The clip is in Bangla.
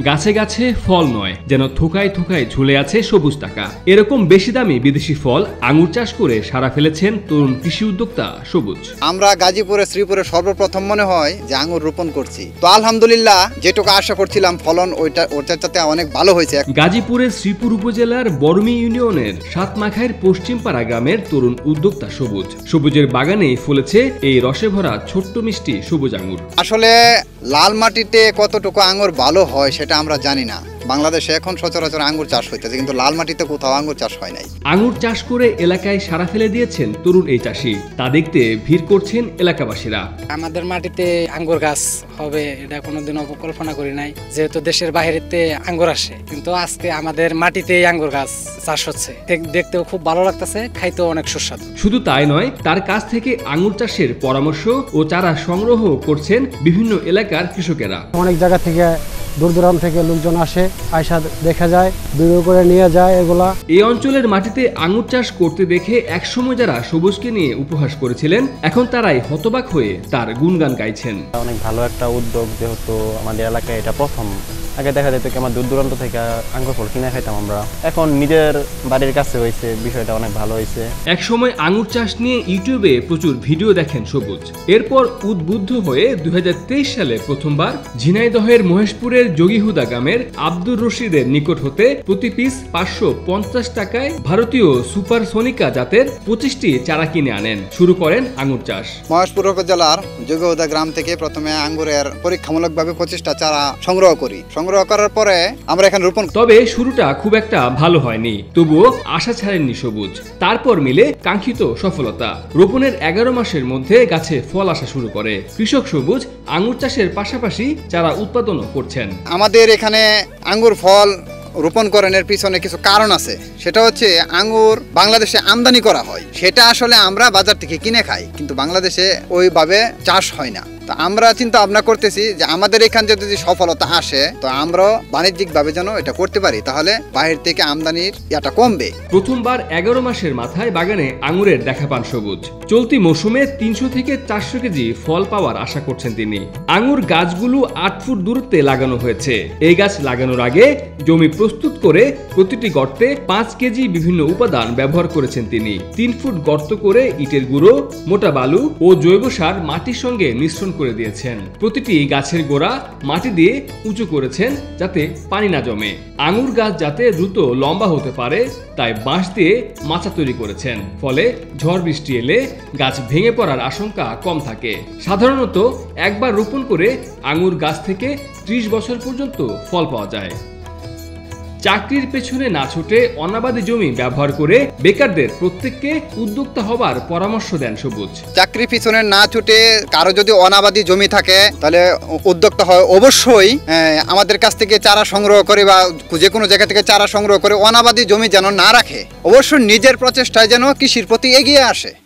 গাছে গাছে ফল নয়, যেন থোকায় থোকায় ঝুলে আছে সবুজ টাকা। এরকম বেশি দামি বিদেশি ফল আঙুর চাষ করে সারা ফেলেছেন তরুণ কৃষি উদ্যোক্তা সবুজ। আমরা গাজীপুরে শ্রীপুরে সর্বপ্রথম মনে হয় যে আঙুর রোপণ করছি, তো আলহামদুলিল্লাহ যেটুকু আশা করছিলাম ফলন ওটার চাইতে অনেক ভালো হয়েছে। গাজীপুরের শ্রীপুর উপজেলার বরমি ইউনিয়নের সাতমাখাইর পশ্চিমপাড়া গ্রামের তরুণ উদ্যোক্তা সবুজ। সবুজের বাগানে ফলেছে এই রসে ভরা ছোট্ট মিষ্টি সবুজ আঙুর। আসলে লাল মাটিতে কতটুকু আঙুর ভালো হয় সেটা আমরা জানি না। বাংলাদেশে এখন সচরাচর আঙ্গুর চাষ হইতেছে, কিন্তু লাল মাটিতে কোথাও আঙ্গুর চাষ হয় নাই। আঙুর চাষ করে এলাকায় সারা ফেলে দিয়েছেন তরুণ এই চাষি। তা দেখতে ভিড় করছেন এলাকাবাসীরা। আমাদের মাটিতে আঙ্গুর গাছ হবে এটা কোনোদিন অপকল্পনা করি নাই, যেহেতু দেশের বাইরেতে আঙ্গুর আসে, কিন্তু আজকে আমাদের মাটিতেই আঙ্গুর গাছ চাষ হচ্ছে। দেখতেও খুব ভালো লাগতেছে, খাইতেও অনেক সুস্বাদু। শুধু তাই নয়, তার কাছ থেকে আঙুর চাষের পরামর্শ ও চারা সংগ্রহ করছেন বিভিন্ন এলাকার কৃষকেরা। অনেক জায়গা থেকে দূর দূরান্ত থেকে লোকজন আসে, আয়সা দেখা যায়, দূরে করে নিয়ে যায় এগুলা। এই অঞ্চলের মাটিতে আঙুর চাষ করতে দেখে একসময় যারা সবুজকে নিয়ে উপহাস করেছিলেন, এখন তারাই হতবাক হয়ে তার গুণগান গাইছেন। অনেক ভালো একটা উদ্যোগ, যেহেতু আমাদের এলাকায় এটা প্রথম। আগে দেখা যেত কি আমার দূর দূরান্ত থেকে আঙ্গুর ফল কিনে খাইতাম আমরা, এখন নিজের বাড়ির কাছে হয়েছে, বিষয়টা অনেক ভালো হয়েছে। এক সময় আঙুর চাষ নিয়ে ইউটিউবে প্রচুর ভিডিও দেখেন সবুজ। এরপর উদ্বুদ্ধ হয়ে 2023 সালে প্রথমবার ঝিনাইদহের মহেশপুরের যোগীহুদা গ্রামের আব্দুর রশিদের নিকট হতে প্রতি পিস 550 টাকায় ভারতীয় সুপার সোনিকা জাতের 25টি চারা কিনে আনেন। শুরু করেন আঙুর চাষ। মহেশপুর উপজেলার যোগীহুদা গ্রাম থেকে প্রথমে আঙ্গুরের পরীক্ষামূলকভাবে 25টা চারা সংগ্রহ করি। সংগ্রহ করার পরে আমরা এখানে রোপণ। তবে শুরুটা খুব একটা ভালো হয়নি, তবুও আশা ছাড়েননি সবুজ। তারপর মিলে কাঙ্ক্ষিত সফলতা। রোপণের 11 মাসের মধ্যে গাছে ফল আসা শুরু করে। কৃষক সবুজ আঙুর চাষের পাশাপাশি চারা উৎপাদনও করছেন। আমাদের এখানে আঙ্গুর ফল রোপণ করানোর পিছনে কিছু কারণ আছে। সেটা হচ্ছে আঙ্গুর বাংলাদেশে আমদানি করা হয়, সেটা আসলে আমরা বাজার থেকে কিনে খাই, কিন্তু বাংলাদেশে ওইভাবে চাষ হয় না। তো আমরা চিন্তা ভাবনা করতেছি যে আমাদের এখানে যদি সফলতা আসে, তো আমরা বাণিজ্যিকভাবে যেন এটা করতে পারি, তাহলে বাইরে থেকে আমদানির এটা কমবে। প্রথমবার 11 মাসের মাথায় বাগানে আঙুরের দেখা পান সবুজ। চলতি মৌসুমে 300 থেকে 400 কেজি ফল পাওয়ার আশা করছেন তিনি। আঙুর গাছগুলো 8 ফুট দূরত্বে লাগানো হয়েছে। এই গাছ লাগানোর আগে জমি প্রস্তুত করে প্রতিটি গর্তে 5 কেজি বিভিন্ন উপাদান ব্যবহার করেছেন তিনি। 3 ফুট গর্ত করে ইটের গুঁড়ো, মোটা বালু ও জৈব সার মাটির সঙ্গে মিশ্রণ করে দিয়েছেন। প্রতিটি গাছের গোড়া মাটি দিয়ে উঁচু করেছেন যাতে পানি না জমে। আঙুর গাছ যাতে দ্রুত লম্বা হতে পারে তাই বাঁশ দিয়ে মাচা তৈরি করেছেন। ফলে ঝড় বৃষ্টি এলে গাছ ভেঙে পড়ার আশঙ্কা কম থাকে। সাধারণত একবার রোপণ করে আঙুর গাছ থেকে 30 বছর পর্যন্ত ফল পাওয়া যায়। চাকরির পেছনে না ছুটে অনাবাদি জমি ব্যবহার করে বেকারদের প্রত্যেককে উদ্যোক্তা হবার পরামর্শ দেন সবুজ। চাকরির পিছনে না ছুটে কারো যদি অনাবাদি জমি থাকে, তাহলে উদ্যোক্তা হয় অবশ্যই আমাদের কাছ থেকে চারা সংগ্রহ করে বা যে কোনো জায়গা থেকে চারা সংগ্রহ করে অনাবাদি জমি যেন না রাখে। অবশ্যই নিজের প্রচেষ্টায় যেন কৃষির প্রতি এগিয়ে আসে।